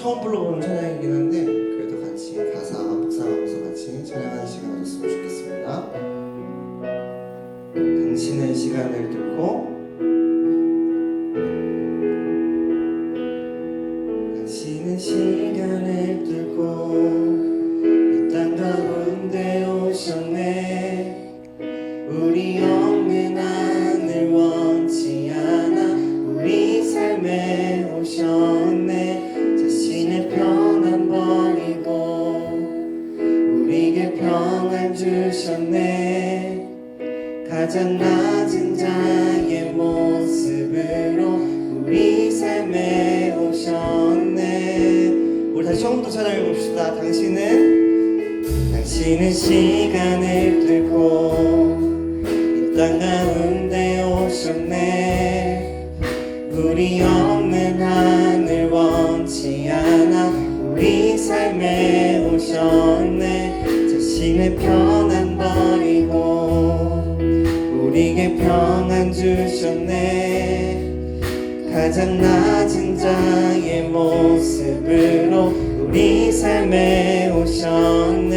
처음 불러보는 찬양이긴 한데 그래도 같이 가사 묵상하면서 같이 찬양하는 시간 가졌으면 좋겠습니다. 당신은 시간을 뚫고 당신은 시간을 뚫고 이 땅 가운데 오셨네. 우리 없는 하늘 원치 않아 우리 삶에 오셨네. 자신의 편안 버리고 우리에게 평안 주셨네. 가장 낮은 자의 모습으로 우리 삶에 오셨네. 우리 다시 처음부터 찬양해 봅시다. 당신은 시간을 뚫고 이 땅 가운데 오셨네. 우리 없는 하늘 원치 않아 우리 삶에 오셨네. 자신의 편안 버리고 우리에게 평안 주셨네. 가장 낮은 자의 모습으로 우리 삶에 오셨네.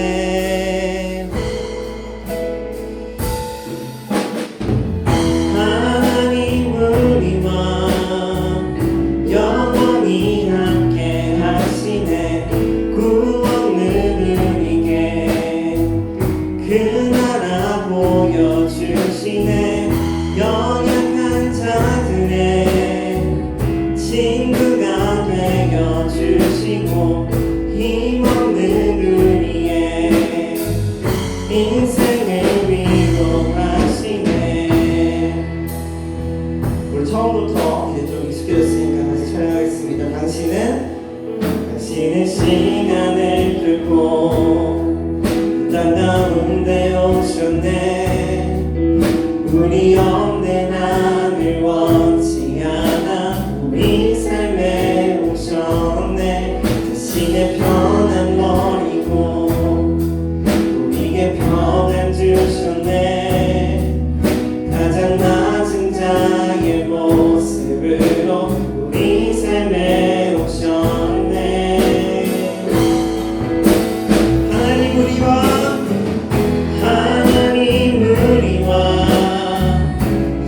하나님 우리와 영원히 함께 하시네. 구원은 우리에게 그 나라 보여주시네. 연약한 자들의 친구가 되어 주시고 힘없는 우리의 인생을 위로하시네. 우리 처음부터 이제 좀 익숙해졌으니까 다시 찬양하겠습니다. 당신은 시간을 뚫고 땅 가운데 오셨네. 우리 없는 하늘 원치 않아 우리 삶에 오셨네. 자신의 편안 버리고 우리에게 평안 주셨네. 가장 낮은 자의 모습으로 우리 삶에 오셨네. 하나님 우리와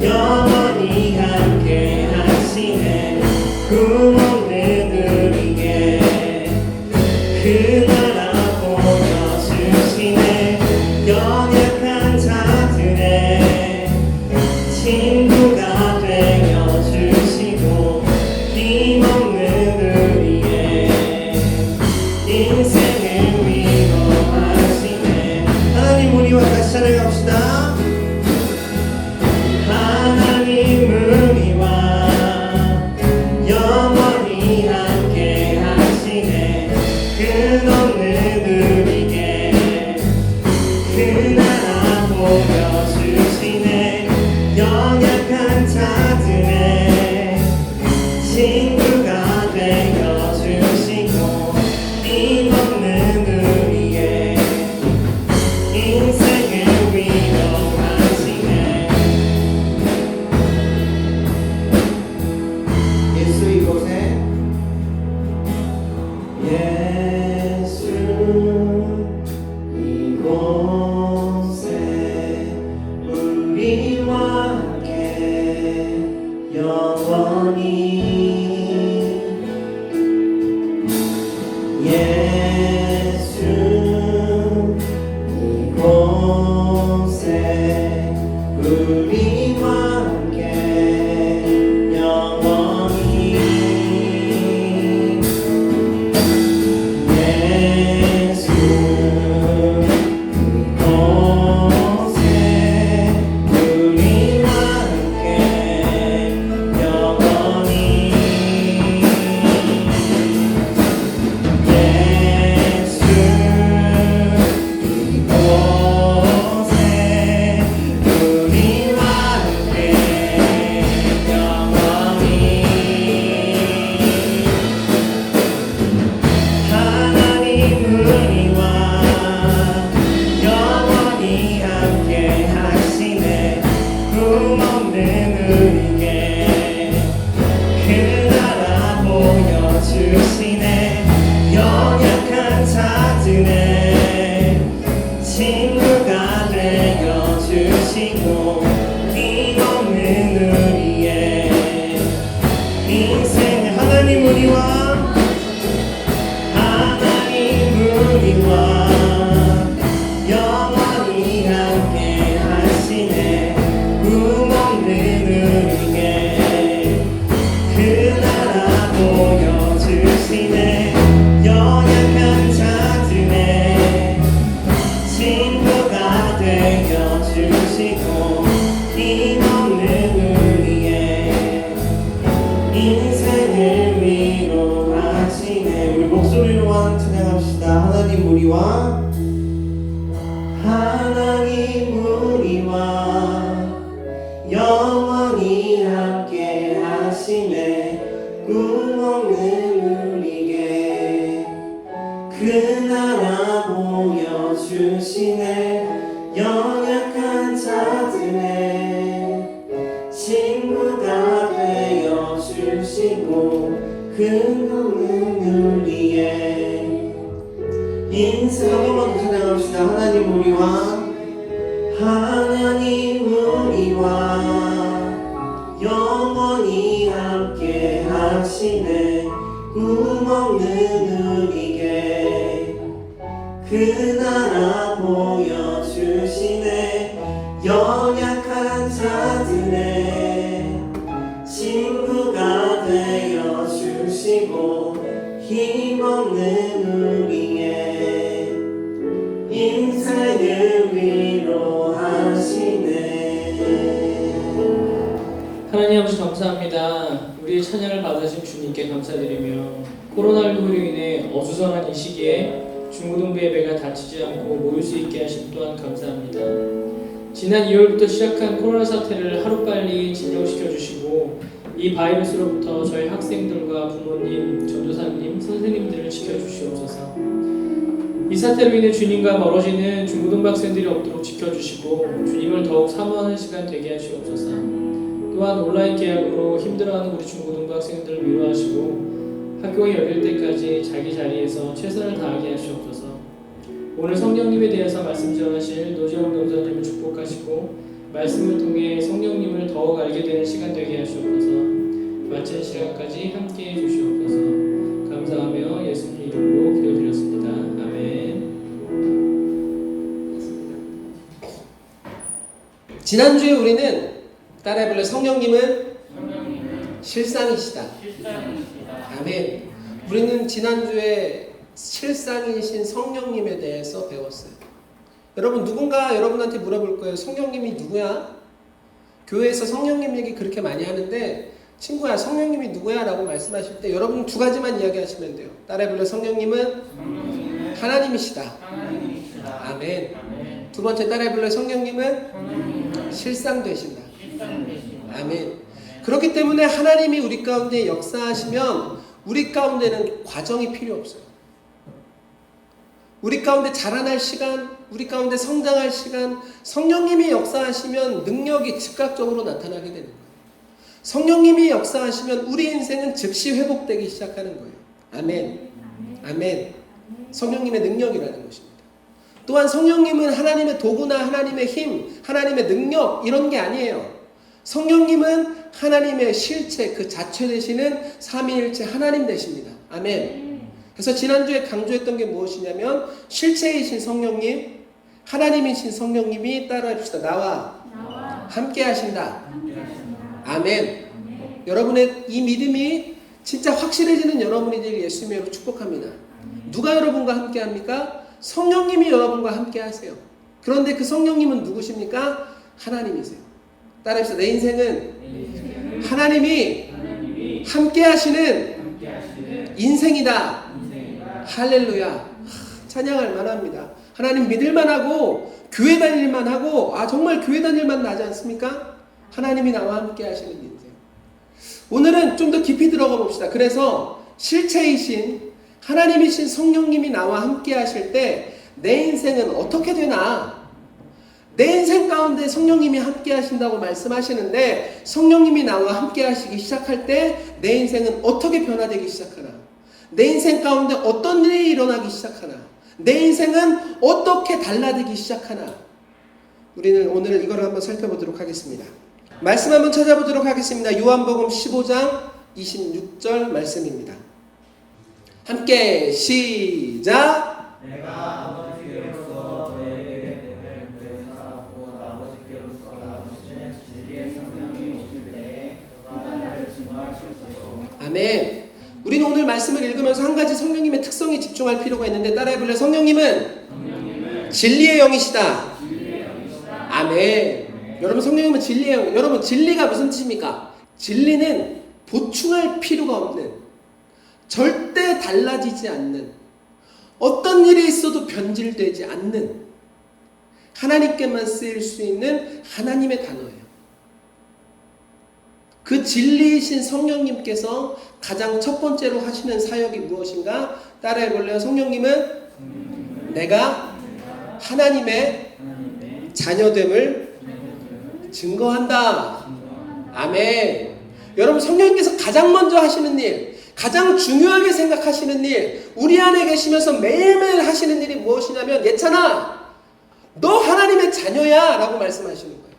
영원히 함께 하시네. 구원은 우리에게 그 나라 보여주시네. 연약한 자들의 친구가 되어주시고 힘없는 우리의 인생을 위로하시네. 하나님 우리와 다시 찬양합시다. 하나님 우리와 영원히 함께 하시네. 끝없는 우리에게 그 나라 보여주시네. 연약한 자들의 친구가 되어주시고 힘없는 우리의 인생을 위로하시네. 예수 이곳에 우리와 함께 영원히 예수 이곳에 우리와 함께 영원히 예수 이곳에 우리와 함께 영원히 주시네. 영원히 함께 하시네. 꿈없는 우리에게 그 나라 보여주시네. 연약한 자들의 친구가 되어주시고 근없는 우리의 인생 한 번만 더 찬양합시다. 하나님 우리와 영원히 함께 하시네. 꿈없는 우리에게 그 나라 보여주시네. 연약한 자들의 친구가 되어주시고 힘없는 우리의 인생을 위로하시네. 하나님 아버지 감사합니다. 우리의 찬양을 받으신 주님께 감사드리며 코로나19로 인해 어수선한 이 시기에 중고등부 예배가 다치지 않고 모일 수 있게 하심 또한 감사합니다. 지난 2월부터 시작한 코로나 사태를 하루빨리 진정시켜 주시고 이 바이러스로부터 저희 학생들과 부모님, 전도사님, 선생님들을 지켜주시옵소서. 이 사태로 인해 주님과 멀어지는 중고등부 학생들이 없도록 지켜주시고 주님을 더욱 사모하는 시간 되게 하시옵소서. 또한 온라인 계약으로 힘들어하는 우리 중고등부 학생들을 위로하시고 학교가 열릴 때까지 자기 자리에서 최선을 다하게 하시옵소서. 오늘 성령님에 대해서 말씀 전하실 노지영 동사님을 축복하시고 말씀을 통해 성령님을 더욱 알게 되는 시간 되게 하시옵소서. 마치는 시간까지 함께해 주시옵소서. 감사하며 예수님 이름으로 기도드렸습니다. 아멘. 지난주에 우리는 따라해볼래? 성령님은 실상이시다. 아멘. 우리는 지난주에 실상이신 성령님에 대해서 배웠어요. 여러분, 누군가 여러분한테 물어볼 거예요. 성령님이 누구야? 교회에서 성령님 얘기 그렇게 많이 하는데 친구야, 성령님이 누구야? 라고 말씀하실 때 여러분 두 가지만 이야기하시면 돼요. 따라해볼래? 성령님은 하나님이시다. 아멘. 두 번째, 따라해볼래? 성령님은 실상 되신다. 아멘. 그렇기 때문에 하나님이 우리 가운데 역사하시면 우리 가운데는 과정이 필요 없어요. 우리 가운데 자라날 시간, 우리 가운데 성장할 시간, 성령님이 역사하시면 능력이 즉각적으로 나타나게 되는 거예요. 성령님이 역사하시면 우리 인생은 즉시 회복되기 시작하는 거예요. 아멘. 아멘. 성령님의 능력이라는 것입니다. 또한 성령님은 하나님의 도구나 하나님의 힘, 하나님의 능력 이런 게 아니에요. 성령님은 하나님의 실체 그 자체 되시는 삼위일체 하나님 되십니다. 아멘. 그래서 지난주에 강조했던 게 무엇이냐면 실체이신 성령님, 하나님이신 성령님이 따라합시다. 나와 함께 하신다. 아멘. 여러분의 이 믿음이 진짜 확실해지는 여러분이 될 예수님으로 축복합니다. 누가 여러분과 함께 합니까? 성령님이 여러분과 함께 하세요. 그런데 그 성령님은 누구십니까? 하나님이세요. 따라합시다. 내 인생은 하나님이 함께 하시는 인생이다. 할렐루야. 찬양할 만합니다. 하나님 믿을만 하고 교회 다닐만 하고 정말 교회 다닐만 나지 않습니까? 하나님이 나와 함께 하시는 인생. 오늘은 좀 더 깊이 들어가 봅시다. 그래서 실체이신 하나님이신 성령님이 나와 함께 하실 때 내 인생은 어떻게 되나? 내 인생 가운데 성령님이 함께 하신다고 말씀하시는데 성령님이 나와 함께 하시기 시작할 때 내 인생은 어떻게 변화되기 시작하나? 내 인생 가운데 어떤 일이 일어나기 시작하나? 내 인생은 어떻게 달라지기 시작하나? 우리는 오늘 이걸 한번 살펴보도록 하겠습니다. 말씀 한번 찾아보도록 하겠습니다. 요한복음 15장 26절 말씀입니다. 함께 시작! 내가 아버지께로서 너에게 살았고 아버지께로서 나오시는 진리의 성령이 오실 때에 너가 나를 증거하시옵소서. 아멘. 우리는 오늘 말씀을 읽으면서 한 가지 성령님의 특성에 집중할 필요가 있는데 따라해볼래? 성령님은 진리의 영이시다. 아멘. 여러분, 성령님은 진리의 영. 여러분, 진리가 무슨 뜻입니까? 진리는 보충할 필요가 없는, 절대 달라지지 않는, 어떤 일이 있어도 변질되지 않는 하나님께만 쓰일 수 있는 하나님의 단어예요. 그 진리이신 성령님께서 가장 첫 번째로 하시는 사역이 무엇인가? 따라해 볼래요? 성령님은 내가 하나님의 자녀됨을 증거한다. 아멘. 여러분, 성령님께서 가장 먼저 하시는 일, 가장 중요하게 생각하시는 일, 우리 안에 계시면서 매일매일 하시는 일이 무엇이냐면, 예찬아, 너 하나님의 자녀야 라고 말씀하시는 거예요.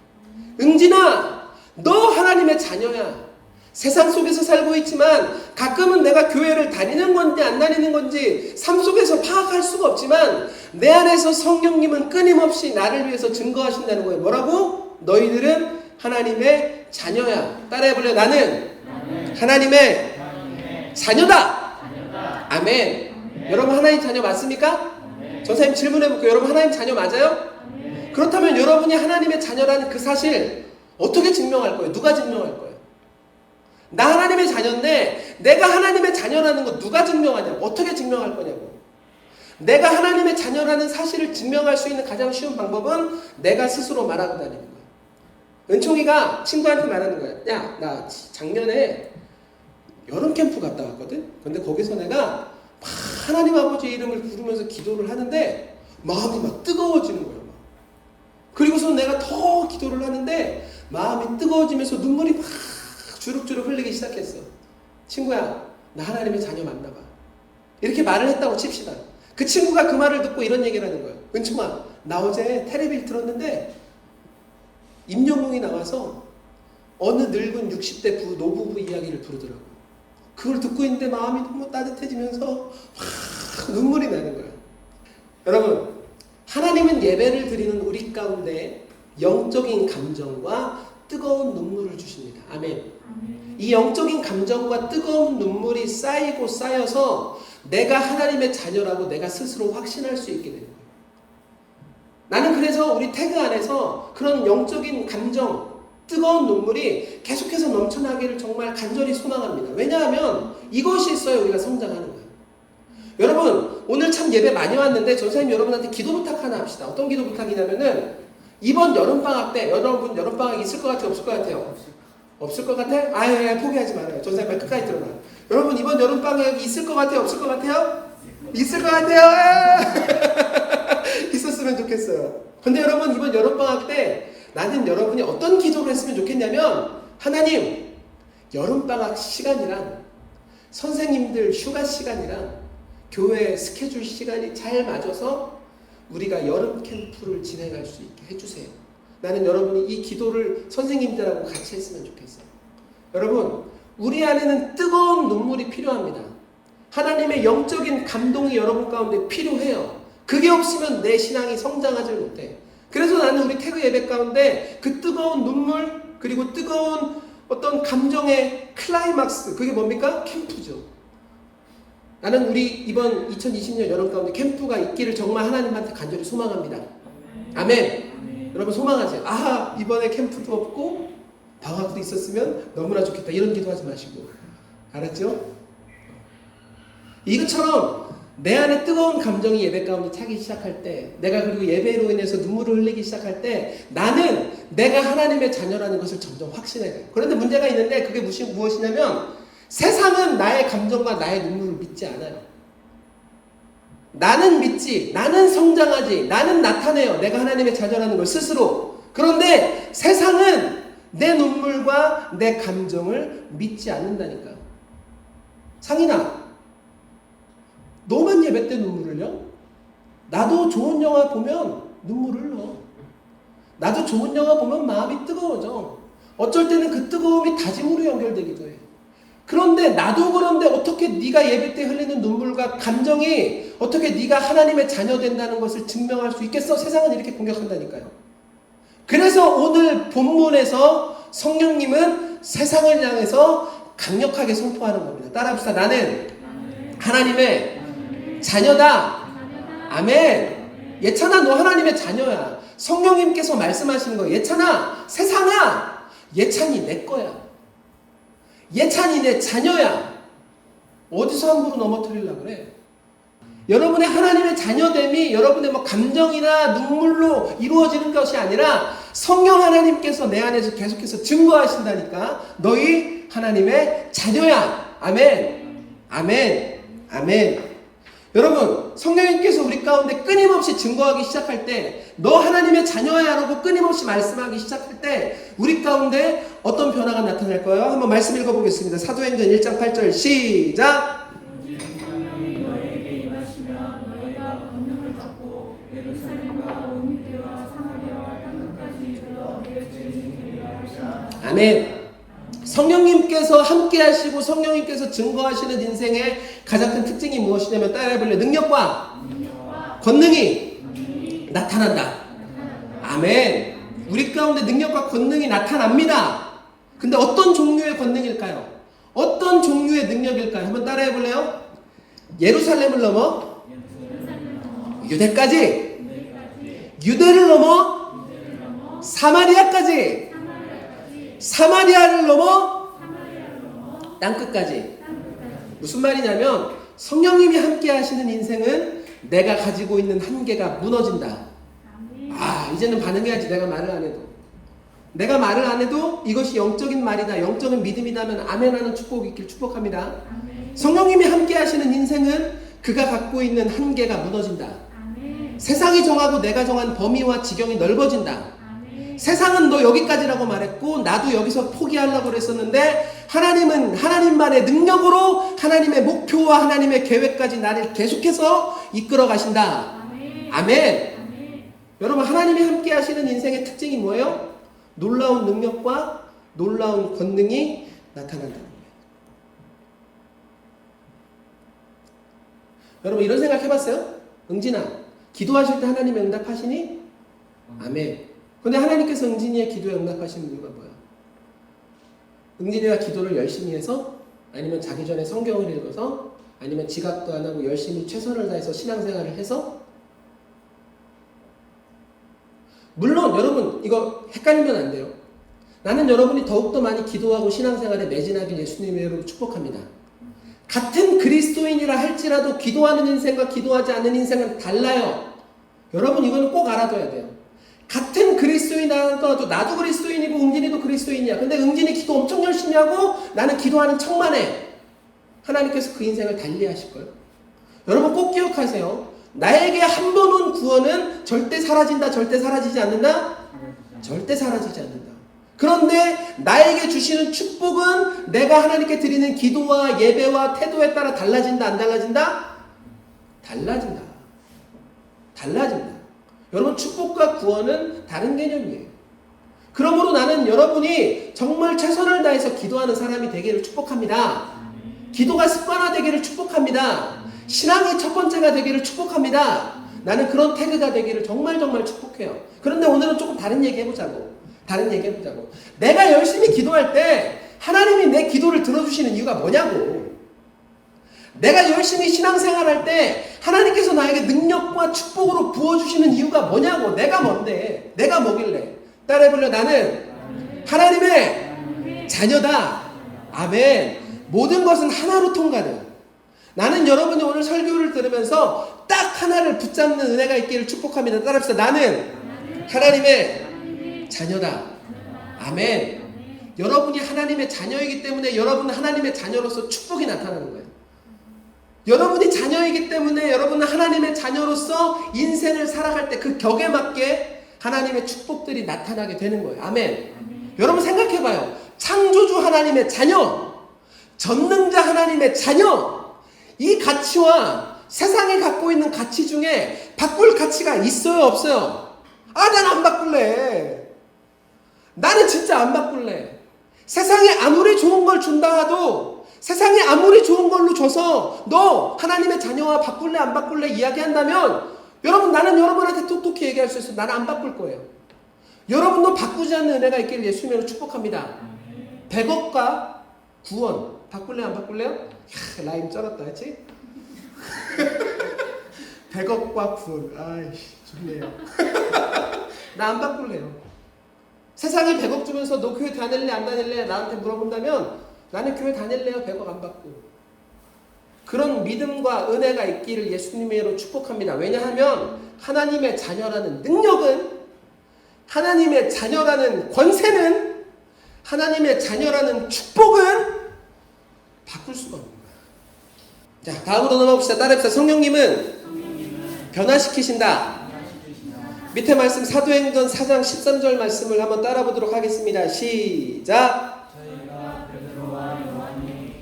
응진아, 너 하나님의 자녀야. 세상 속에서 살고 있지만 가끔은 내가 교회를 다니는 건지 안 다니는 건지 삶 속에서 파악할 수가 없지만 내 안에서 성령님은 끊임없이 나를 위해서 증거하신다는 거예요. 뭐라고? 너희들은 하나님의 자녀야. 따라해볼래요? 나는 하나님의 자녀다. 아멘. 여러분 하나님 자녀 맞습니까? 전사님 질문해볼게요. 여러분 하나님 자녀 맞아요? 그렇다면 여러분이 하나님의 자녀라는 그 사실 어떻게 증명할 거예요? 누가 증명할 거예요? 나 하나님의 자녀인데 내가 하나님의 자녀라는 거 누가 증명하냐고, 어떻게 증명할 거냐고. 내가 하나님의 자녀라는 사실을 증명할 수 있는 가장 쉬운 방법은 내가 스스로 말하고 다니는 거예요. 은총이가 친구한테 말하는 거예요. 야, 나 작년에 여름 캠프 갔다 왔거든. 근데 거기서 내가 막 하나님 아버지 이름을 부르면서 기도를 하는데 마음이 막 뜨거워지는 거예요. 그리고서 내가 더 기도를 하는데 마음이 뜨거워지면서 눈물이 막 주룩주룩 흘리기 시작했어. 친구야, 나 하나님의 자녀 맞나 봐. 이렇게 말을 했다고 칩시다. 그 친구가 그 말을 듣고 이런 얘기를 하는 거예요. 은총아, 나 어제 텔레비를 들었는데 임영웅이 나와서 어느 늙은 60대 노부부 이야기를 부르더라고. 그걸 듣고 있는데 마음이 너무 따뜻해지면서 막 눈물이 나는 거예요. 여러분, 하나님은 예배를 드리는 우리 가운데 영적인 감정과 뜨거운 눈물을 주십니다. 아멘. 이 영적인 감정과 뜨거운 눈물이 쌓이고 쌓여서 내가 하나님의 자녀라고 내가 스스로 확신할 수 있게 되는 거예요. 나는 그래서 우리 태그 안에서 그런 영적인 감정, 뜨거운 눈물이 계속해서 넘쳐나기를 정말 간절히 소망합니다. 왜냐하면 이것이 있어야 우리가 성장하는 거예요. 여러분, 오늘 참 예배 많이 왔는데 전사님 여러분한테 기도 부탁 하나 합시다. 어떤 기도 부탁이냐면은 이번 여름방학 때 여러분 여름방학 있을 것 같아요? 없을 것 같아요? 없을 것 같아? 아예 포기하지 말아요. 전사님 말 끝까지 들어라. 여러분 이번 여름방학 있을 것 같아요? 없을 것 같아요? 있을 것 같아요? 있었으면 좋겠어요. 근데 여러분 이번 여름방학 때 나는 여러분이 어떤 기도를 했으면 좋겠냐면, 하나님, 여름방학 시간이랑 선생님들 휴가 시간이랑 교회 스케줄 시간이 잘 맞아서 우리가 여름 캠프를 진행할 수 있게 해주세요. 나는 여러분이 이 기도를 선생님들하고 같이 했으면 좋겠어요. 여러분, 우리 안에는 뜨거운 눈물이 필요합니다. 하나님의 영적인 감동이 여러분 가운데 필요해요. 그게 없으면 내 신앙이 성장하지 못해. 그래서 나는 우리 태그 예배 가운데 그 뜨거운 눈물, 그리고 뜨거운 어떤 감정의 클라이막스, 그게 뭡니까? 캠프죠. 나는 우리 이번 2020년 여름 가운데 캠프가 있기를 정말 하나님한테 간절히 소망합니다. 아멘. 여러분 소망하세요. 아, 이번에 캠프도 없고 방학도 있었으면 너무나 좋겠다. 이런 기도하지 마시고. 알았죠? 이것처럼 내 안에 뜨거운 감정이 예배 가운데 차기 시작할 때, 내가 그리고 예배로 인해서 눈물을 흘리기 시작할 때 나는 내가 하나님의 자녀라는 것을 점점 확신해요. 그런데 문제가 있는데 그게 무엇이냐면, 세상은 나의 감정과 나의 눈물을 믿지 않아요. 나는 믿지, 나는 성장하지, 나는 나타내요. 내가 하나님의 자녀라는 걸 스스로. 그런데 세상은 내 눈물과 내 감정을 믿지 않는다니까. 상인아, 너만 예배 때 눈물을 흘려? 나도 좋은 영화 보면 눈물을 흘려. 나도 좋은 영화 보면 마음이 뜨거워져. 어쩔 때는 그 뜨거움이 다짐으로 연결되기도 해. 그런데 나도 그런데 어떻게 네가 예배 때 흘리는 눈물과 감정이 어떻게 네가 하나님의 자녀 된다는 것을 증명할 수 있겠어? 세상은 이렇게 공격한다니까요. 그래서 오늘 본문에서 성령님은 세상을 향해서 강력하게 선포하는 겁니다. 따라합시다. 나는 하나님의 자녀다. 아멘. 예찬아, 너 하나님의 자녀야. 성령님께서 말씀하시는 거예요. 예찬아, 세상아, 예찬이 내 거야. 예찬이 내 자녀야. 어디서 함부로 넘어뜨리려고 그래? 여러분의 하나님의 자녀됨이 여러분의 감정이나 눈물로 이루어지는 것이 아니라 성령 하나님께서 내 안에서 계속해서 증거하신다니까. 너희 하나님의 자녀야. 아멘. 아멘. 아멘. 여러분, 성령님께서 우리 가운데 끊임없이 증거하기 시작할 때, 너 하나님의 자녀야 라고 끊임없이 말씀하기 시작할 때 우리 가운데 어떤 변화가 나타날 거예요? 한번 말씀 읽어보겠습니다. 사도행전 1장 8절 시작. 아멘. 성령님께서 함께 하시고 성령님께서 증거하시는 인생의 가장 큰 특징이 무엇이냐면, 따라해볼래요? 능력과 권능이 나타난다. 아멘. 우리 가운데 능력과 권능이 나타납니다. 근데 어떤 종류의 권능일까요? 어떤 종류의 능력일까요? 한번 따라해볼래요? 예루살렘을 넘어 유대까지, 유대를 넘어 사마리아까지, 사마리아를 넘어 땅끝까지. 무슨 말이냐면, 성령님이 함께 하시는 인생은 내가 가지고 있는 한계가 무너진다. 아, 이제는 반응해야지. 내가 말을 안 해도. 내가 말을 안 해도 이것이 영적인 말이다, 영적인 믿음이다면 아멘하는 축복이 있길 축복합니다. 성령님이 함께 하시는 인생은 그가 갖고 있는 한계가 무너진다. 세상이 정하고 내가 정한 범위와 지경이 넓어진다. 세상은 너 여기까지라고 말했고 나도 여기서 포기하려고 그랬었는데, 하나님은 하나님만의 능력으로 하나님의 목표와 하나님의 계획까지 나를 계속해서 이끌어 가신다. 아멘. 여러분, 하나님이 함께 하시는 인생의 특징이 뭐예요? 놀라운 능력과 놀라운 권능이 나타난다는 거예요. 여러분, 이런 생각 해봤어요? 응진아, 기도하실 때 하나님이 응답하시니? 아멘. 근데 하나님께서 응진이의 기도에 응답하시는 이유가 뭐야? 응진이가 기도를 열심히 해서? 아니면 자기 전에 성경을 읽어서? 아니면 지각도 안 하고 열심히 최선을 다해서 신앙생활을 해서? 물론 여러분, 이거 헷갈리면 안 돼요. 나는 여러분이 더욱더 많이 기도하고 신앙생활에 매진하길 예수님의 이름으로 축복합니다. 같은 그리스도인이라 할지라도 기도하는 인생과 기도하지 않는 인생은 달라요. 여러분, 이거는 꼭 알아둬야 돼요. 같은 그리스도인이라는 떠나도 나도 그리스도인이고 응진이도 그리스도인이야. 근데 응진이 기도 엄청 열심히 하고 나는 기도하는 척만 해. 하나님께서 그 인생을 달리하실 거예요. 여러분, 꼭 기억하세요. 나에게 한 번 온 구원은 절대 사라진다, 절대 사라지지 않는다? 절대 사라지지 않는다. 그런데 나에게 주시는 축복은 내가 하나님께 드리는 기도와 예배와 태도에 따라 달라진다, 안 달라진다? 달라진다. 달라진다. 여러분, 축복과 구원은 다른 개념이에요. 그러므로 나는 여러분이 정말 최선을 다해서 기도하는 사람이 되기를 축복합니다. 기도가 습관화되기를 축복합니다. 신앙이 첫 번째가 되기를 축복합니다. 나는 그런 태그가 되기를 정말 축복해요. 그런데 오늘은 조금 다른 얘기 해보자고. 내가 열심히 기도할 때 하나님이 내 기도를 들어주시는 이유가 뭐냐고. 내가 열심히 신앙생활할 때 하나님께서 나에게 능력과 축복으로 부어주시는 이유가 뭐냐고. 내가 뭔데? 내가 뭐길래? 따라해볼래? 나는 하나님의 자녀다. 아멘. 모든 것은 하나로 통과돼. 나는 여러분이 오늘 설교를 들으면서 딱 하나를 붙잡는 은혜가 있기를 축복합니다. 따라합시다. 나는 하나님의 자녀다. 아멘. 여러분이 하나님의 자녀이기 때문에 여러분은 하나님의 자녀로서 축복이 나타나는 거예요. 여러분이 자녀이기 때문에 여러분은 하나님의 자녀로서 인생을 살아갈 때 그 격에 맞게 하나님의 축복들이 나타나게 되는 거예요. 아멘. 여러분 생각해봐요. 창조주 하나님의 자녀, 전능자 하나님의 자녀, 이 가치와 세상이 갖고 있는 가치 중에 바꿀 가치가 있어요, 없어요? 아, 난 안 바꿀래. 나는 진짜 안 바꿀래. 세상에 아무리 좋은 걸 준다 하도, 세상에 아무리 좋은 걸로 줘서 너 하나님의 자녀와 바꿀래 안 바꿀래 이야기한다면, 여러분, 나는 여러분한테 톡톡히 얘기할 수 있어요. 나는 안 바꿀 거예요. 여러분도 바꾸지 않는 은혜가 있기를 예수님으로 축복합니다. 100억과 구원 바꿀래 안 바꿀래요? 야, 라임 쩔었다, 그치? 100억과 구원, 아이씨, 좋네요. 나 안 바꿀래요. 세상이 100억 주면서 너 교회 다닐래 안 다닐래 나한테 물어본다면 나는 교회 다닐래요. 100억 안 받고. 그런 믿음과 은혜가 있기를 예수님의 이름으로 축복합니다. 왜냐하면 하나님의 자녀라는 능력은 하나님의 자녀라는 권세는, 하나님의 자녀라는 축복은 바꿀 수가 없는 거야. 자, 다음으로 넘어봅시다. 따라합시다. 성령님은 변화시키신다. 밑에 말씀 사도행전 4장 13절 말씀을 한번 따라 보도록 하겠습니다. 시작. 저희가 베드로와 요한이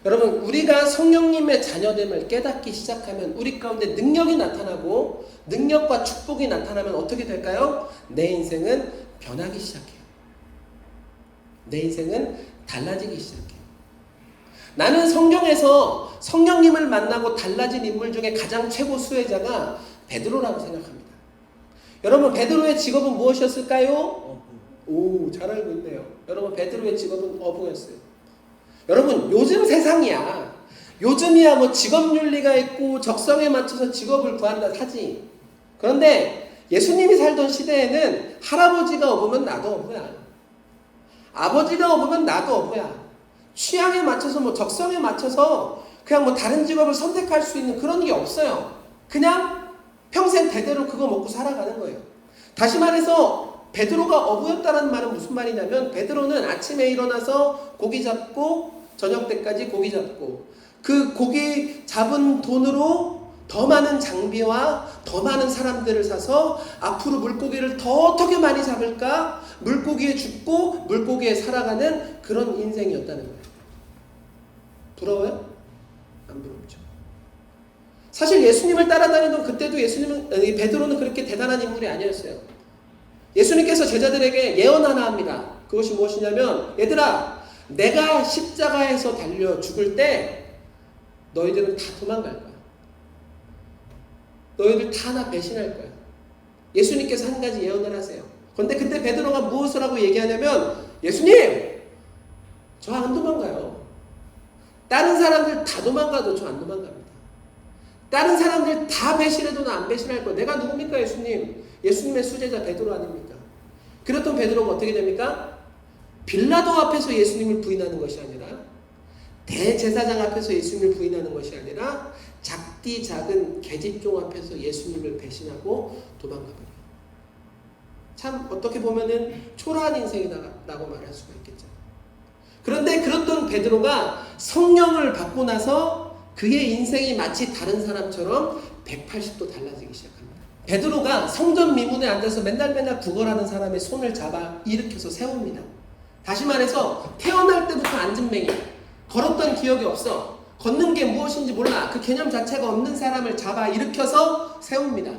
여러분, 우리가 성령님의 자녀됨을 깨닫기 시작하면 우리 가운데 능력이 나타나고, 능력과 축복이 나타나면 어떻게 될까요? 내 인생은 변하기 시작해요. 내 인생은 달라지기 시작해요. 나는 성경에서 성령님을 만나고 달라진 인물 중에 가장 최고 수혜자가 베드로라고 생각합니다. 여러분, 베드로의 직업은 무엇이었을까요? 오, 잘 알고 있네요. 여러분, 베드로의 직업은 어부였어요. 여러분, 요즘 세상이야. 요즘이야 뭐 직업윤리가 있고 적성에 맞춰서 직업을 구한다 하지. 그런데 예수님이 살던 시대에는 할아버지가 어부면 나도 어부야. 아버지가 어부면 나도 어부야. 취향에 맞춰서 뭐 적성에 맞춰서 그냥 뭐 다른 직업을 선택할 수 있는 그런 게 없어요. 그냥 평생 대대로 그거 먹고 살아가는 거예요. 다시 말해서 베드로가 어부였다는 말은 무슨 말이냐면, 베드로는 아침에 일어나서 고기 잡고 저녁 때까지 고기 잡고, 그 고기 잡은 돈으로 더 많은 장비와 더 많은 사람들을 사서 앞으로 물고기를 더 어떻게 많이 잡을까, 물고기에 죽고 물고기에 살아가는 그런 인생이었다는 거예요. 부러워요? 안 부럽죠. 사실 예수님을 따라다니던 그때도 베드로는 그렇게 대단한 인물이 아니었어요. 예수님께서 제자들에게 예언 하나 합니다. 그것이 무엇이냐면, 얘들아, 내가 십자가에서 달려 죽을 때 너희들은 다 도망갈 거야. 너희들 다 나 배신할 거야. 예수님께서 한 가지 예언을 하세요. 그런데 그때 베드로가 무엇을 하고 얘기하냐면, 예수님, 저 안 도망가요. 다른 사람들 다 도망가도 저 안 도망갑니다. 다른 사람들 다 배신해도 나 안 배신할 거예요. 내가 누굽니까, 예수님? 예수님의 수제자 베드로 아닙니까? 그랬던 베드로가 어떻게 됩니까? 빌라도 앞에서 예수님을 부인하는 것이 아니라, 대제사장 앞에서 예수님을 부인하는 것이 아니라, 작디 작은 계집종 앞에서 예수님을 배신하고 도망가버려요. 참 어떻게 보면은 초라한 인생이다라고 말할 수가 있겠죠. 그런데 그랬던 베드로가 성령을 받고 나서 그의 인생이 마치 다른 사람처럼 180도 달라지기 시작합니다. 베드로가 성전 미문에 앉아서 맨날 구걸하는 사람의 손을 잡아 일으켜서 세웁니다. 다시 말해서 태어날 때부터 앉은 맹이, 걸었던 기억이 없어, 걷는 게 무엇인지 몰라, 그 개념 자체가 없는 사람을 잡아 일으켜서 세웁니다.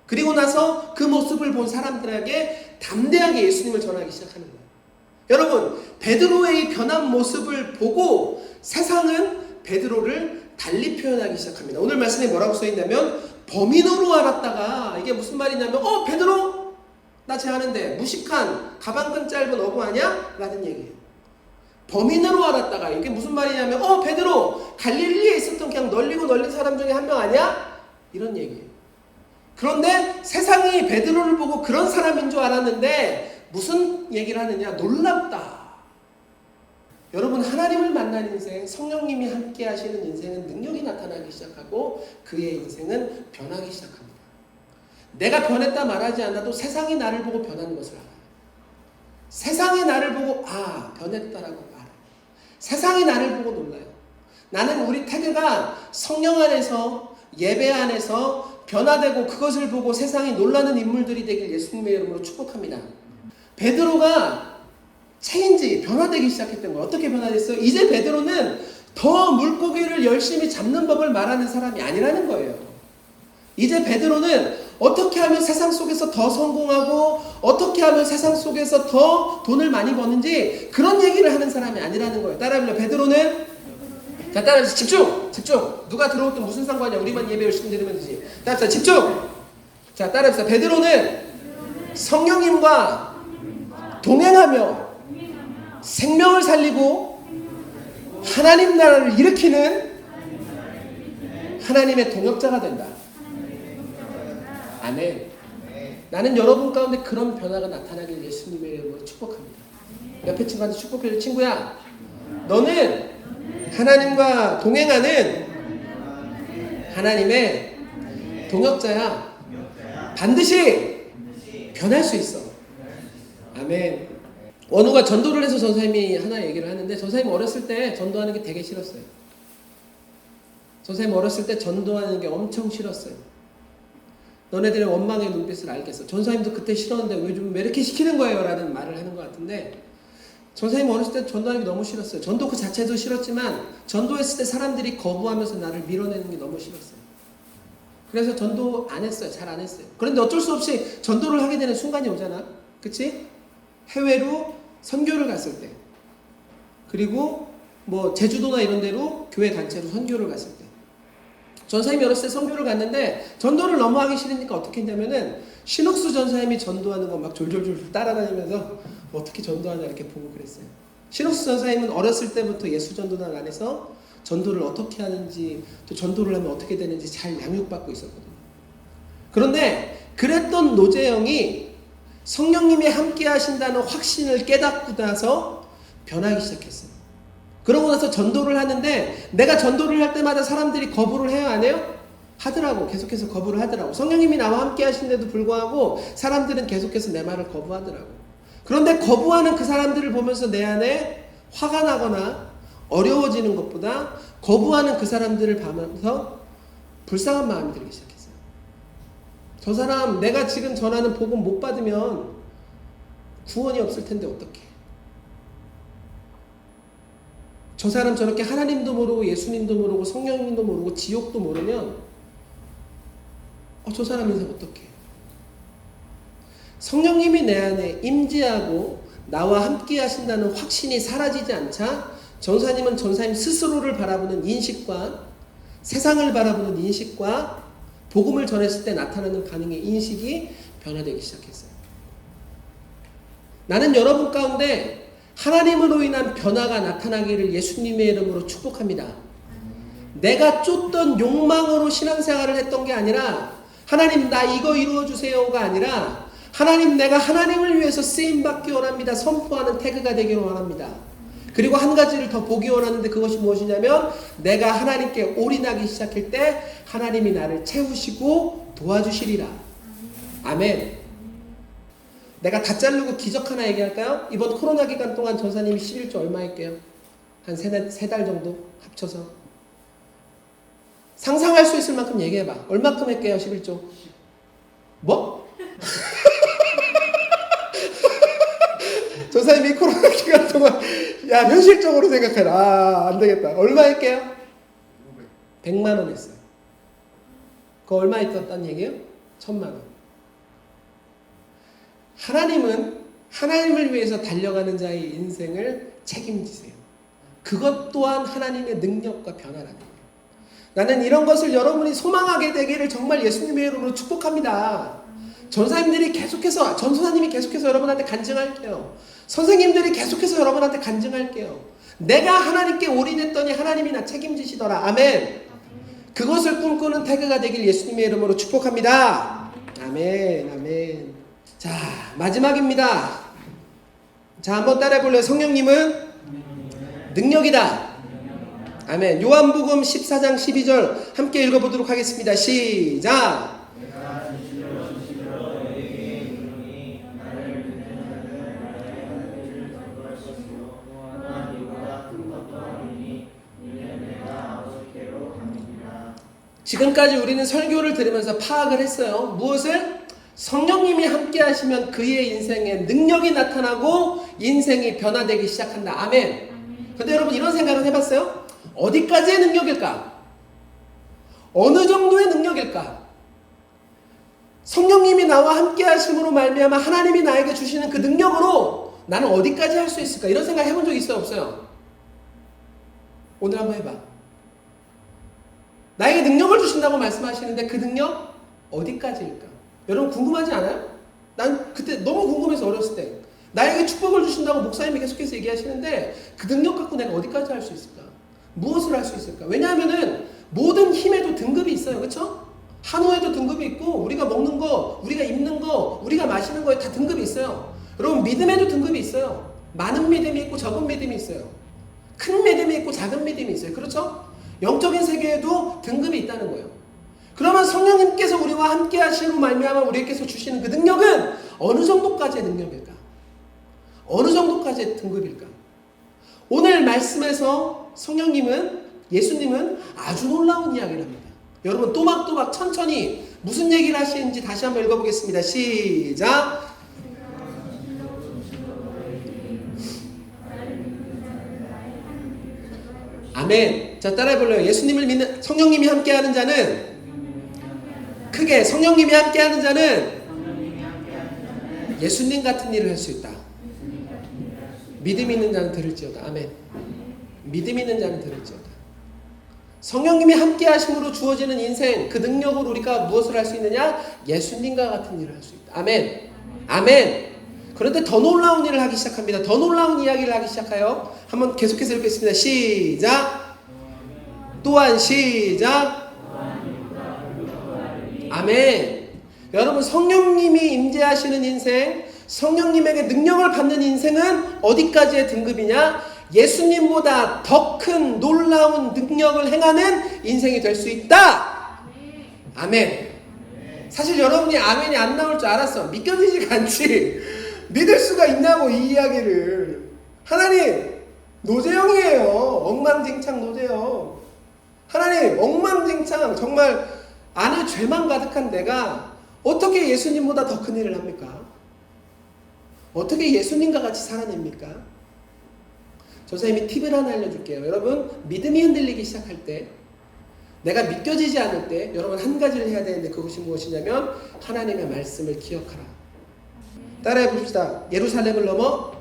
그리고 나서 그 모습을 본 사람들에게 담대하게 예수님을 전하기 시작하는 거예요. 여러분, 베드로의 변한 모습을 보고 세상은 베드로를 달리 표현하기 시작합니다. 오늘 말씀에 뭐라고 써있냐면, 범인으로 알았다가, 이게 무슨 말이냐면, 베드로? 나 쟤하는데 무식한 가방끈 짧은 어부 아냐? 라는 얘기예요. 범인으로 알았다가, 이게 무슨 말이냐면, 베드로, 갈릴리에 있었던 그냥 널린 사람 중에 한 명 아니야? 이런 얘기예요. 그런데 세상이 베드로를 보고 그런 사람인 줄 알았는데 무슨 얘기를 하느냐? 놀랍다. 여러분, 하나님을 만난 인생, 성령님이 함께 하시는 인생은 능력이 나타나기 시작하고 그의 인생은 변하기 시작합니다. 내가 변했다 말하지 않아도 세상이 나를 보고 변하는 것을 알아요. 세상이 나를 보고 변했다라고 말해요. 세상이 나를 보고 놀라요. 나는 우리 태그가 성령 안에서, 예배 안에서 변화되고 그것을 보고 세상이 놀라는 인물들이 되길 예수님의 이름으로 축복합니다. 베드로가 체인지, 변화되기 시작했던 거예요. 어떻게 변화됐어요? 이제 베드로는 더 물고기를 열심히 잡는 법을 말하는 사람이 아니라는 거예요. 이제 베드로는 어떻게 하면 세상 속에서 더 성공하고 어떻게 하면 세상 속에서 더 돈을 많이 버는지 그런 얘기를 하는 사람이 아니라는 거예요. 따라해볼래요? 베드로는, 자, 따라해보세요. 집중! 누가 들어오든 무슨 상관이야. 우리만 예배 열심히 드리면 되지. 따라해보세요. 집중! 자, 따라해보세요. 베드로는 성령님과 동행하며 생명을 살리고 하나님 나라를 일으키는 하나님의 동역자가 된다. 아멘. 나는 여러분 가운데 그런 변화가 나타나길 예수님의 이름으로 축복합니다. 옆에 친구한테 축복해줘. 친구야, 너는 하나님과 동행하는 하나님의 동역자야. 반드시 변할 수 있어. 아멘. 원우가 전도를 해서 전사님이 하나 얘기를 하는데, 전사님 어렸을 때 전도하는 게 되게 싫었어요. 전사님 어렸을 때 전도하는 게 엄청 싫었어요. 너네들의 원망의 눈빛을 알겠어. 전사님도 그때 싫었는데 왜 이렇게 시키는 거예요? 라는 말을 하는 것 같은데, 전사님 어렸을 때 전도하는 게 너무 싫었어요. 전도 그 자체도 싫었지만 전도했을 때 사람들이 거부하면서 나를 밀어내는 게 너무 싫었어요. 그래서 전도 안 했어요. 잘 안 했어요. 그런데 어쩔 수 없이 전도를 하게 되는 순간이 오잖아. 그치? 해외로 선교를 갔을 때, 그리고 뭐 제주도나 이런 데로 교회 단체로 선교를 갔을 때, 전사님이 어렸을 때 선교를 갔는데 전도를 너무 하기 싫으니까 어떻게 했냐면은 신옥수 전사님이 전도하는 거 막 졸졸졸 따라다니면서 어떻게 전도하냐 이렇게 보고 그랬어요. 신옥수 전사님은 어렸을 때부터 예수 전도단 안에서 전도를 어떻게 하는지, 또 전도를 하면 어떻게 되는지 잘 양육받고 있었거든요. 그런데 그랬던 노재영이 성령님이 함께 하신다는 확신을 깨닫고 나서 변하기 시작했어요. 그러고 나서 전도를 하는데, 내가 전도를 할 때마다 사람들이 거부를 해요, 안 해요? 하더라고. 계속해서 거부를 하더라고. 성령님이 나와 함께 하신데도 불구하고 사람들은 계속해서 내 말을 거부하더라고. 그런데 거부하는 그 사람들을 보면서 내 안에 화가 나거나 어려워지는 것보다 거부하는 그 사람들을 보면서 불쌍한 마음이 들기 시작했어요. 저 사람, 내가 지금 전하는 복음 못 받으면 구원이 없을 텐데 어떡해. 저 사람 저렇게 하나님도 모르고 예수님도 모르고 성령님도 모르고 지옥도 모르면 저 사람 인생 어떡해. 성령님이 내 안에 임재하고 나와 함께 하신다는 확신이 사라지지 않자 전사님은 전사님 스스로를 바라보는 인식과 세상을 바라보는 인식과 복음을 전했을 때 나타나는 반응의 인식이 변화되기 시작했어요. 나는 여러분 가운데 하나님으로 인한 변화가 나타나기를 예수님의 이름으로 축복합니다. 내가 쫓던 욕망으로 신앙생활을 했던 게 아니라, 하나님 나 이거 이루어주세요가 아니라, 하나님 내가 하나님을 위해서 쓰임받기 원합니다 선포하는 태그가 되기를 원합니다. 그리고 한 가지를 더 보기 원하는데, 그것이 무엇이냐면 내가 하나님께 올인하기 시작할 때 하나님이 나를 채우시고 도와주시리라. 아멘. 내가 다 자르고 기적 하나 얘기할까요? 이번 코로나 기간 동안 전사님이 11조 얼마 할게요? 한 세 달 정도 합쳐서. 상상할 수 있을 만큼 얘기해봐. 얼마큼 할게요 11조? 뭐? 전사님이 코로나 기간 동안 야 현실적으로 생각해라. 안 되겠다. 얼마 할게요? 100만 원 했어요. 그거 얼마 있었단 얘기예요? 1000만 원. 하나님은 하나님을 위해서 달려가는 자의 인생을 책임지세요. 그것 또한 하나님의 능력과 변화라는 거예요. 나는 이런 것을 여러분이 소망하게 되기를 정말 예수님의 이름으로 축복합니다. 전사님들이 계속해서, 전소사님이 계속해서 여러분한테 간증할게요. 선생님들이 계속해서 여러분한테 간증할게요. 내가 하나님께 올인했더니 하나님이 나 책임지시더라. 아멘. 그것을 꿈꾸는 태그가 되길 예수님의 이름으로 축복합니다. 아멘. 아멘. 자, 마지막입니다. 자, 한번 따라해 볼래요? 성령님은 능력이다. 아멘. 요한복음 14장 12절 함께 읽어보도록 하겠습니다. 시작. 지금까지 우리는 설교를 들으면서 파악을 했어요. 무엇을? 성령님이 함께 하시면 그의 인생에 능력이 나타나고 인생이 변화되기 시작한다. 아멘. 근데 여러분 이런 생각을 해봤어요? 어디까지의 능력일까? 어느 정도의 능력일까? 성령님이 나와 함께 하심으로 말미암아 하나님이 나에게 주시는 그 능력으로 나는 어디까지 할 수 있을까? 이런 생각 해본 적 있어요? 없어요? 오늘 한번 해봐. 나에게 능력을 주신다고 말씀하시는데 그 능력 어디까지일까? 여러분 궁금하지 않아요? 난 그때 너무 궁금해서 어렸을 때 나에게 축복을 주신다고 목사님이 계속해서 얘기하시는데 그 능력 갖고 내가 어디까지 할 수 있을까? 무엇을 할 수 있을까? 왜냐하면은 모든 힘에도 등급이 있어요. 그렇죠? 한우에도 등급이 있고 우리가 먹는 거, 우리가 입는 거, 우리가 마시는 거에 다 등급이 있어요. 여러분 믿음에도 등급이 있어요. 많은 믿음이 있고 적은 믿음이 있어요. 큰 믿음이 있고 작은 믿음이 있어요. 그렇죠? 영적인 세계에도 등급이 있다는 거예요. 그러면 성령님께서 우리와 함께 하시고 말미암아 우리에게서 주시는 그 능력은 어느 정도까지의 능력일까? 어느 정도까지의 등급일까? 오늘 말씀에서 성령님은, 예수님은 아주 놀라운 이야기를 합니다. 여러분 또박또박 천천히 무슨 얘기를 하시는지 다시 한번 읽어보겠습니다. 시작! 아멘. 자, 따라해볼래요? 예수님을 믿는, 성령님이 함께하는 자는, 크게 성령님이 함께하는 자는 예수님 같은 일을 할 수 있다. 믿음 있는 자는 들을지어다. 아멘. 믿음 있는 자는 들을지어다. 성령님이 함께 하심으로 주어지는 인생, 그 능력으로 우리가 무엇을 할 수 있느냐? 예수님과 같은 일을 할 수 있다. 아멘. 아멘. 그런데 더 놀라운 일을 하기 시작합니다. 더 놀라운 이야기를 하기 시작해요. 한번 계속해서 읽겠습니다. 시작. 또한 시작. 아멘. 여러분 성령님이 임재하시는 인생, 성령님에게 능력을 받는 인생은 어디까지의 등급이냐? 예수님보다 더 큰 놀라운 능력을 행하는 인생이 될 수 있다. 아멘. 사실 여러분이 아멘이 안 나올 줄 알았어. 믿겨지지가 않지. 믿을 수가 있냐고 이 이야기를. 하나님 노재영이에요. 엉망진창 노재영. 하나님 엉망진창, 정말 안에 죄만 가득한 내가 어떻게 예수님보다 더 큰 일을 합니까? 어떻게 예수님과 같이 살아냅니까? 저 선생님이 팁을 하나 알려줄게요. 여러분 믿음이 흔들리기 시작할 때, 내가 믿겨지지 않을 때 여러분 한 가지를 해야 되는데 그것이 무엇이냐면 하나님의 말씀을 기억하라. 따라해 봅시다. 예루살렘을 넘어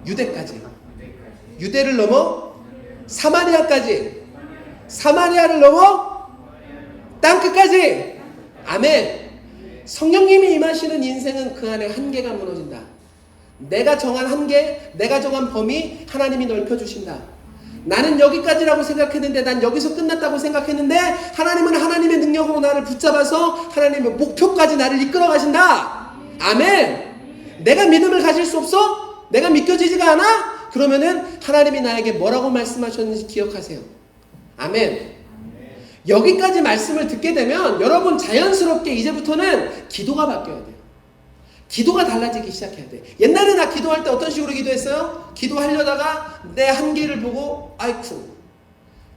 유대까지, 유대를 넘어 사마리아까지, 사마리아를 넘어 땅끝까지. 아멘. 성령님이 임하시는 인생은 그 안에 한계가 무너진다. 내가 정한 한계, 내가 정한 범위 하나님이 넓혀주신다. 나는 여기까지라고 생각했는데, 난 여기서 끝났다고 생각했는데 하나님은 하나님의 능력으로 나를 붙잡아서 하나님의 목표까지 나를 이끌어 가신다. 아멘. 내가 믿음을 가질 수 없어? 내가 믿겨지지가 않아? 그러면은 하나님이 나에게 뭐라고 말씀하셨는지 기억하세요. 아멘. 여기까지 말씀을 듣게 되면 여러분 자연스럽게 이제부터는 기도가 바뀌어야 돼요. 기도가 달라지기 시작해야 돼. 옛날에 나 기도할 때 어떤 식으로 기도했어요? 기도하려다가 내 한계를 보고 아이쿠,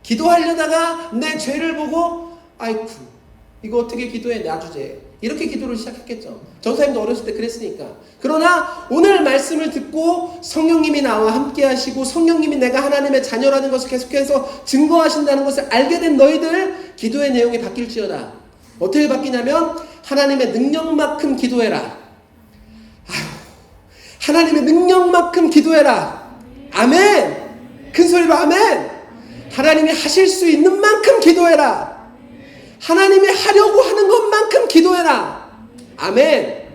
기도하려다가 내 죄를 보고 아이쿠, 이거 어떻게 기도해 나 주제, 이렇게 기도를 시작했겠죠. 전사님도 어렸을 때 그랬으니까. 그러나 오늘 말씀을 듣고 성령님이 나와 함께 하시고 성령님이 내가 하나님의 자녀라는 것을 계속해서 증거하신다는 것을 알게 된 너희들, 기도의 내용이 바뀔지어다. 어떻게 바뀌냐면 하나님의 능력만큼 기도해라. 하나님의 능력만큼 기도해라. 아멘. 큰 소리로 아멘. 하나님이 하실 수 있는 만큼 기도해라. 하나님이 하려고 하는 것만큼 기도해라. 아멘.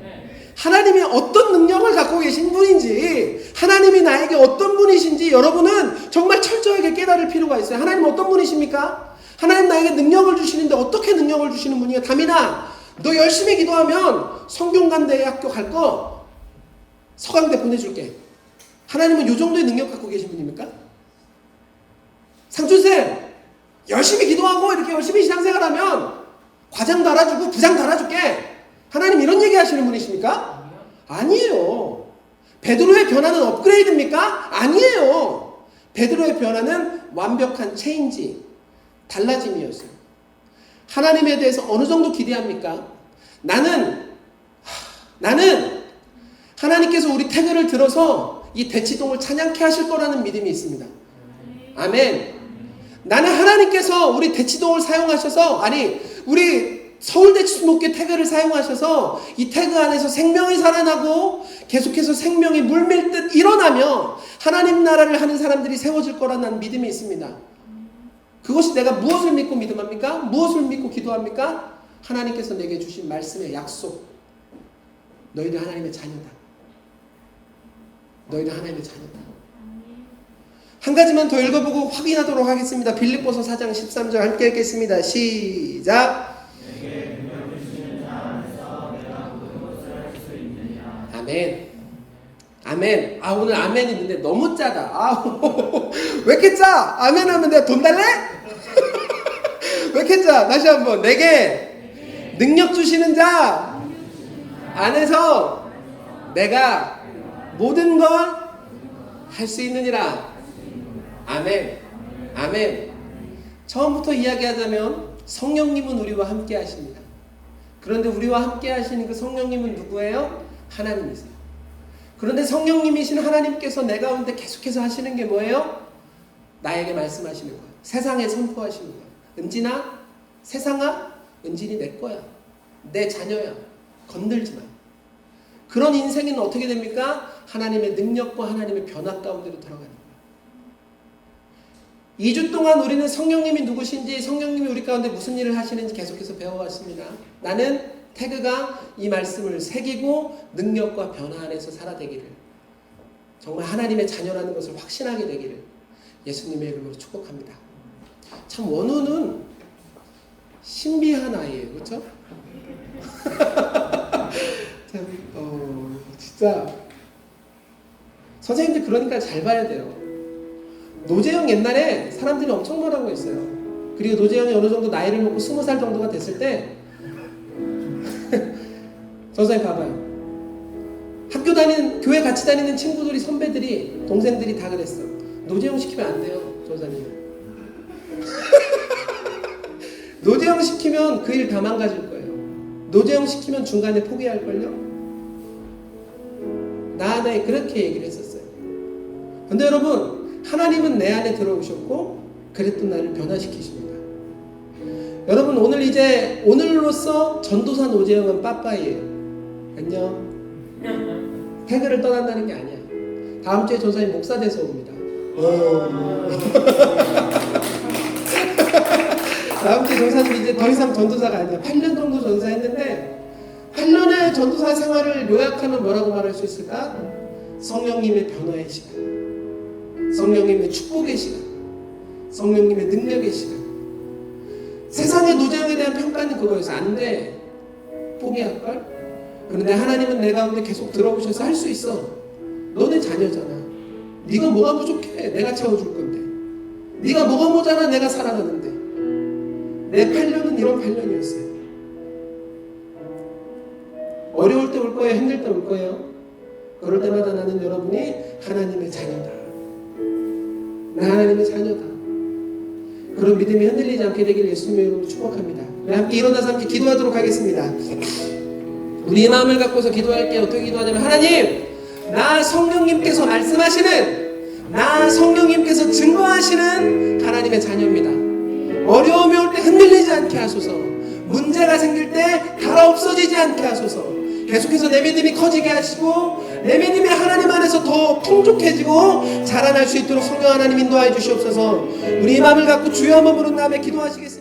하나님이 어떤 능력을 갖고 계신 분인지, 하나님이 나에게 어떤 분이신지 여러분은 정말 철저하게 깨달을 필요가 있어요. 하나님 어떤 분이십니까? 하나님 나에게 능력을 주시는데 어떻게 능력을 주시는 분이에요? 다민아, 너 열심히 기도하면 성균관대학교 갈 거 서강대 보내줄게. 하나님은 이 정도의 능력 갖고 계신 분입니까? 상준쌤, 열심히 기도하고 이렇게 열심히 신앙생활하면 과장 달아주고 부장 달아줄게. 하나님 이런 얘기 하시는 분이십니까? 아니에요. 베드로의 변화는 업그레이드입니까? 아니에요. 베드로의 변화는 완벽한 체인지, 달라짐이었어요. 하나님에 대해서 어느 정도 기대합니까? 나는 하나님께서 우리 태그를 들어서 이 대치동을 찬양케 하실 거라는 믿음이 있습니다. 아멘. 나는 하나님께서 우리 대치동을 사용하셔서, 아니 우리 서울대치목교 태그를 사용하셔서 이 태그 안에서 생명이 살아나고 계속해서 생명이 물밀듯 일어나며 하나님 나라를 하는 사람들이 세워질 거라는 믿음이 있습니다. 그것이 내가 무엇을 믿고 믿음합니까? 무엇을 믿고 기도합니까? 하나님께서 내게 주신 말씀의 약속. 너희들 하나님의 자녀다. 너희들 하나님의 자녀다. 한 가지만 더 읽어보고 확인하도록 하겠습니다. 빌립보서 4장 13절 함께 읽겠습니다. 시작. 아멘. 아멘. 아, 오늘 아멘 있는데 너무 짜다. 아, 왜 이렇게 짜? 아멘 하면 내가 돈 달래? 왜 이렇게 짜? 다시 한번. 내게 능력 주시는 자 안에서 내가 모든 걸 할 수 있느니라. 아멘. 아멘. 처음부터 이야기하자면 성령님은 우리와 함께 하십니다. 그런데 우리와 함께 하시는 그 성령님은 누구예요? 하나님이세요. 그런데 성령님이신 하나님께서 내 가운데 계속해서 하시는 게 뭐예요? 나에게 말씀하시는 거예요. 세상에 선포하시는 거예요. 은진아, 세상아, 은진이 내 거야. 내 자녀야. 건들지 마. 그런 인생은 어떻게 됩니까? 하나님의 능력과 하나님의 변화 가운데로 들어가는 거예요. 2주 동안 우리는 성령님이 누구신지, 성령님이 우리 가운데 무슨 일을 하시는지 계속해서 배워왔습니다. 나는 태그가 이 말씀을 새기고 능력과 변화 안에서 살아되기를, 정말 하나님의 자녀라는 것을 확신하게 되기를 예수님의 이름으로 축복합니다. 참 원우는 신비한 아이예요. 그렇죠? 진짜 선생님들 그러니까 잘 봐야 돼요. 노재영 옛날에 사람들이 엄청 뭐라고 했어요. 그리고 노재영이 어느 정도 나이를 먹고 20살 정도가 됐을 때 선생님 봐봐요. 학교 다니는, 교회 같이 다니는 친구들이, 선배들이, 동생들이 다 그랬어. 노재영 시키면 안 돼요, 전사님. 노재영 시키면 그 일 다 망가질 거예요. 노재영 시키면 중간에 포기할걸요? 나 안에 그렇게 얘기를 했었어요. 근데 여러분, 하나님은 내 안에 들어오셨고 그랬던 나를 변화시키십니다. 여러분, 오늘 이제 오늘로써 전도사 노재영은 빠빠이에요. 안녕. 태그를 떠난다는 게 아니야. 다음 주에 전사님 목사 돼서 옵니다. 다음 주에 전사님 이제 더 이상 전도사가 아니야. 8년 정도 전사했는데 8년의 전도사 생활을 요약하면 뭐라고 말할 수 있을까? 성령님의 변화의 시간, 성령님의 축복의 시간, 성령님의 능력의 시간. 세상의 노재영에 대한 평가는 그거여서 안 돼. 포기할걸? 그런데 하나님은 내 가운데 계속 들어오셔서 할 수 있어. 너네 자녀잖아. 네가 뭐가 부족해? 내가 채워줄 건데. 네가 뭐가 모자라? 내가 살아가는데. 내 8년은 이런 8년이었어요. 어려울 때 올 거예요? 힘들 때 올 거예요? 그럴 때마다 나는 여러분이 하나님의 자녀다. 나 하나님의 자녀다. 그런 믿음이 흔들리지 않게 되길 예수님의 이름으로 축복합니다. 우리 함께 일어나서 함께 기도하도록 하겠습니다. 우리의 마음을 갖고서 기도할게요. 어떻게 기도하냐면, 하나님, 나 성령님께서 말씀하시는, 나 성령님께서 증거하시는 하나님의 자녀입니다. 어려움이 올 때 흔들리지 않게 하소서. 문제가 생길 때 다 없어지지 않게 하소서. 계속해서 내 믿음이 커지게 하시고 내 믿음이 하나님 안에서 더 풍족해지고 자라날 수 있도록 성령 하나님 인도하여 주시옵소서. 우리 이 마음을 갖고 주여 한번 부른 다음에 기도하시겠습니다.